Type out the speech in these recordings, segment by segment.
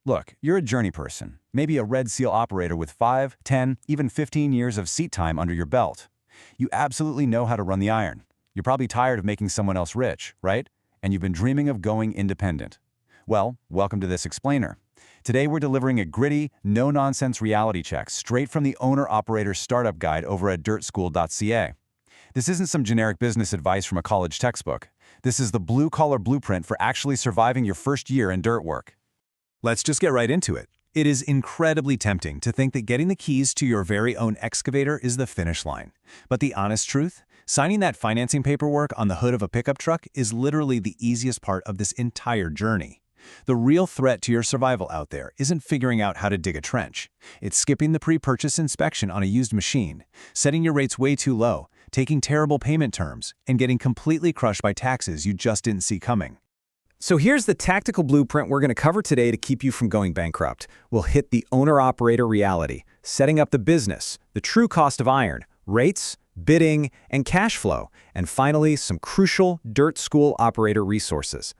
Look, you're a journey person, maybe a Red Seal operator with 5, 10, even 15 years of seat time under your belt. You absolutely know how to run the iron. You're probably tired of making someone else rich, right? And you've been dreaming of going independent. Well, welcome to this explainer. Today we're delivering a gritty, no-nonsense reality check straight from the owner-operator startup guide over at dirtschool.ca. This isn't some generic business advice from a college textbook. This is the blue-collar blueprint for actually surviving your first year in dirt work. Let's just get right into it. It is incredibly tempting to think that getting the keys to your very own excavator is the finish line. But the honest truth? Signing that financing paperwork on the hood of a pickup truck is literally the easiest part of this entire journey. The real threat to your survival out there isn't figuring out how to dig a trench. It's skipping the pre-purchase inspection on a used machine, setting your rates way too low, taking terrible payment terms, and getting completely crushed by taxes you just didn't see coming. So here's the tactical blueprint we're going to cover today to keep you from going bankrupt. We'll hit the owner-operator reality, setting up the business, the true cost of iron, rates, bidding, and cash flow, and finally, some crucial dirt school operator resources.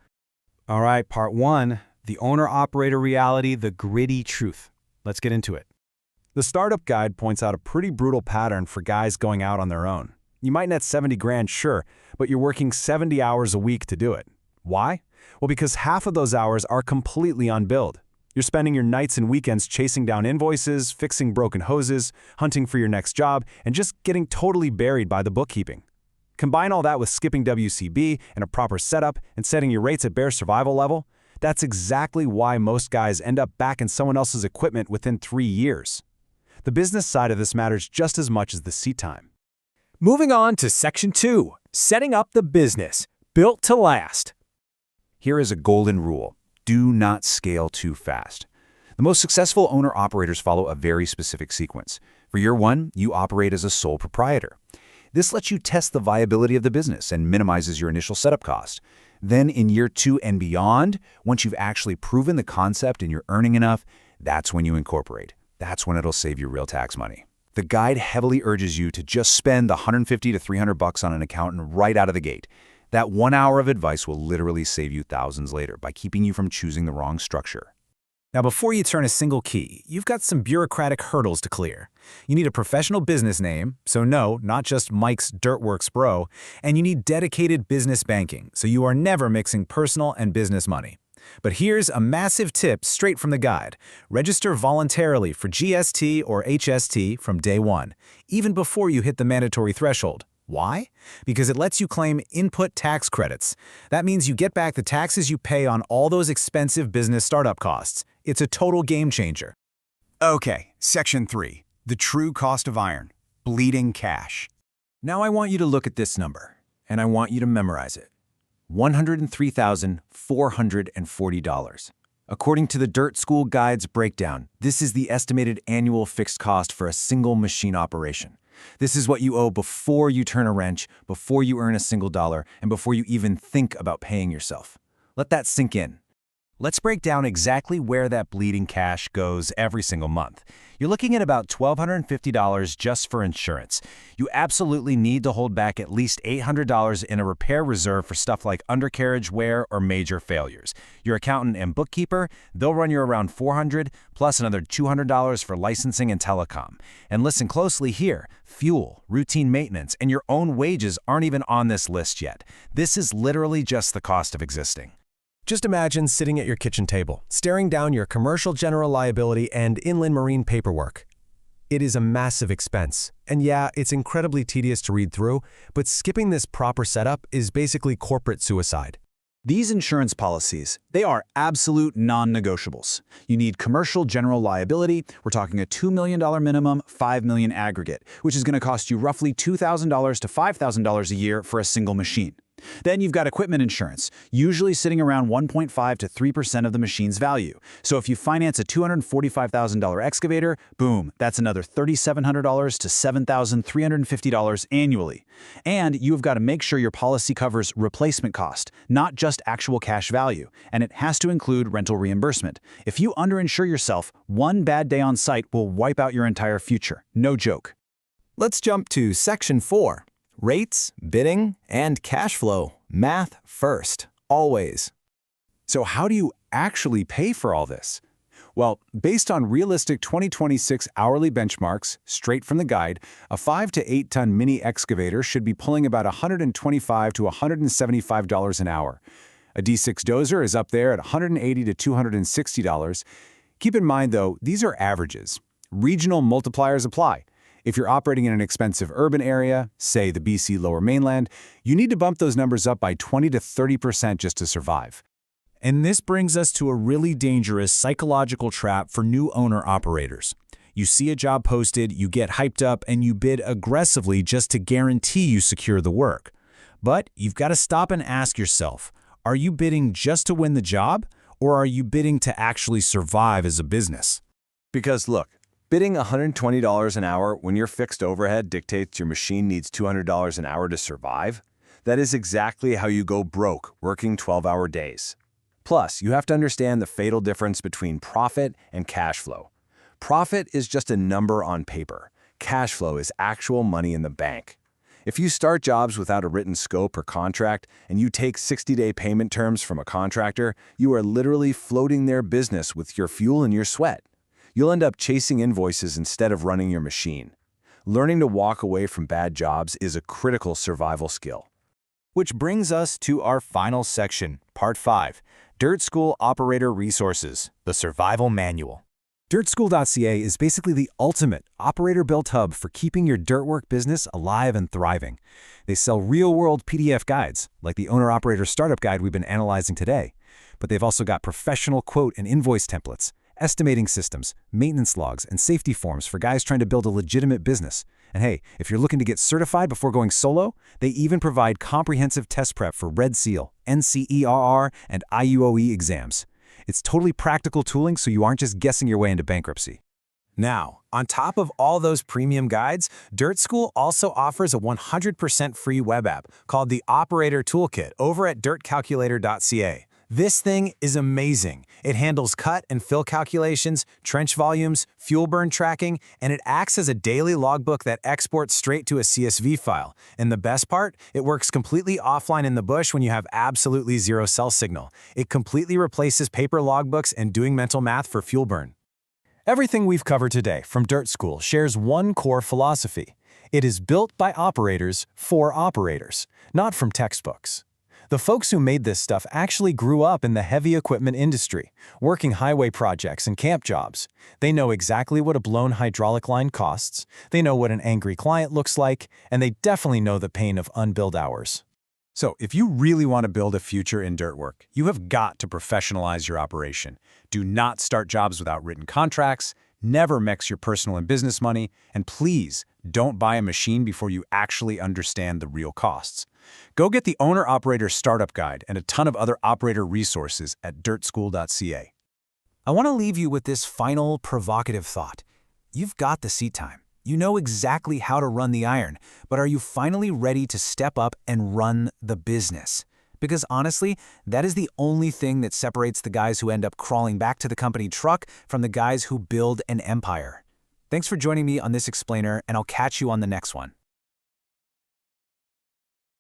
All right, part 1, the owner-operator reality, the gritty truth. Let's get into it. The startup guide points out a pretty brutal pattern for guys going out on their own. You might net 70 grand, sure, but you're working 70 hours a week to do it. Why? Well, because half of those hours are completely unbilled. You're spending your nights and weekends chasing down invoices, fixing broken hoses, hunting for your next job, and just getting totally buried by the bookkeeping. Combine all that with skipping WCB and a proper setup and setting your rates at bare survival level. That's exactly why most guys end up back in someone else's equipment within 3 years. The business side of this matters just as much as the seat time. Moving on to Section 2, setting up the business, built to last. Here is a golden rule. Do not scale too fast. The most successful owner-operators follow a very specific sequence. For year 1, you operate as a sole proprietor. This lets you test the viability of the business and minimizes your initial setup cost. Then in year 2 and beyond, once you've actually proven the concept and you're earning enough, that's when you incorporate. That's when it'll save you real tax money. The guide heavily urges you to just spend the $150 to $300 on an accountant right out of the gate. That 1 hour of advice will literally save you thousands later by keeping you from choosing the wrong structure. Now, before you turn a single key, you've got some bureaucratic hurdles to clear. You need a professional business name, so no, not just Mike's Dirtworks Bro, and you need dedicated business banking, so you are never mixing personal and business money. But here's a massive tip straight from the guide. Register voluntarily for GST or HST from day 1, even before you hit the mandatory threshold. Why? Because it lets you claim input tax credits. That means you get back the taxes you pay on all those expensive business startup costs. It's a total game changer. Okay, Section 3, the true cost of iron, bleeding cash. Now I want you to look at this number, and I want you to memorize it. $103,440. According to the Dirt School Guide's breakdown, this is the estimated annual fixed cost for a single machine operation. This is what you owe before you turn a wrench, before you earn a single dollar, and before you even think about paying yourself. Let that sink in. Let's break down exactly where that bleeding cash goes every single month. You're looking at about $1,250 just for insurance. You absolutely need to hold back at least $800 in a repair reserve for stuff like undercarriage wear or major failures. Your accountant and bookkeeper, they'll run you around $400 plus another $200 for licensing and telecom. And listen closely here, fuel, routine maintenance, and your own wages aren't even on this list yet. This is literally just the cost of existing. Just imagine sitting at your kitchen table, staring down your commercial general liability and inland marine paperwork. It is a massive expense, and yeah, it's incredibly tedious to read through, but skipping this proper setup is basically corporate suicide. These insurance policies, they are absolute non-negotiables. You need commercial general liability. We're talking a $2 million minimum, $5 million aggregate, which is going to cost you roughly $2,000 to $5,000 a year for a single machine. Then you've got equipment insurance, usually sitting around 1.5 to 3% of the machine's value. So if you finance a $245,000 excavator, boom, that's another $3,700 to $7,350 annually. And you've got to make sure your policy covers replacement cost, not just actual cash value, and it has to include rental reimbursement. If you underinsure yourself, one bad day on site will wipe out your entire future. No joke. Let's jump to Section 4. Rates, bidding, and cash flow. Math first, always. So how do you actually pay for all this? Well, based on realistic 2026 hourly benchmarks, straight from the guide, a 5 to 8 ton mini excavator should be pulling about $125 to $175 an hour. A D6 dozer is up there at $180 to $260. Keep in mind, though, these are averages. Regional multipliers apply. If you're operating in an expensive urban area, say the BC Lower Mainland, you need to bump those numbers up by 20 to 30% just to survive. And this brings us to a really dangerous psychological trap for new owner-operators. You see a job posted, you get hyped up, and you bid aggressively just to guarantee you secure the work. But you've got to stop and ask yourself, are you bidding just to win the job, or are you bidding to actually survive as a business? Because look, bidding $120 an hour when your fixed overhead dictates your machine needs $200 an hour to survive, that is exactly how you go broke working 12-hour days. Plus, you have to understand the fatal difference between profit and cash flow. Profit is just a number on paper. Cash flow is actual money in the bank. If you start jobs without a written scope or contract and you take 60-day payment terms from a contractor, you are literally floating their business with your fuel and your sweat. You'll end up chasing invoices instead of running your machine. Learning to walk away from bad jobs is a critical survival skill. Which brings us to our final section, Part 5, Dirt School Operator Resources, the Survival Manual. DirtSchool.ca is basically the ultimate operator-built hub for keeping your dirt work business alive and thriving. They sell real-world PDF guides, like the Owner-Operator Startup Guide we've been analyzing today. But they've also got professional quote and invoice templates, estimating systems, maintenance logs, and safety forms for guys trying to build a legitimate business. And hey, if you're looking to get certified before going solo, they even provide comprehensive test prep for Red Seal, NCERR, and IUOE exams. It's totally practical tooling so you aren't just guessing your way into bankruptcy. Now, on top of all those premium guides, Dirt School also offers a 100% free web app called the Operator Toolkit over at dirtcalculator.ca. This thing is amazing. It handles cut and fill calculations, trench volumes, fuel burn tracking, and it acts as a daily logbook that exports straight to a CSV file. And the best part, it works completely offline in the bush when you have absolutely zero cell signal. It completely replaces paper logbooks and doing mental math for fuel burn. Everything we've covered today from Dirt School shares one core philosophy. It is built by operators for operators, not from textbooks. The folks who made this stuff actually grew up in the heavy equipment industry, working highway projects and camp jobs. They know exactly what a blown hydraulic line costs, they know what an angry client looks like, and they definitely know the pain of unbilled hours. So, if you really want to build a future in dirt work, you have got to professionalize your operation. Do not start jobs without written contracts, never mix your personal and business money, and please don't buy a machine before you actually understand the real costs. Go get the Owner-Operator Startup Guide and a ton of other operator resources at dirtschool.ca. I want to leave you with this final provocative thought. You've got the seat time. You know exactly how to run the iron, but are you finally ready to step up and run the business? Because honestly, that is the only thing that separates the guys who end up crawling back to the company truck from the guys who build an empire. Thanks for joining me on this explainer, and I'll catch you on the next one.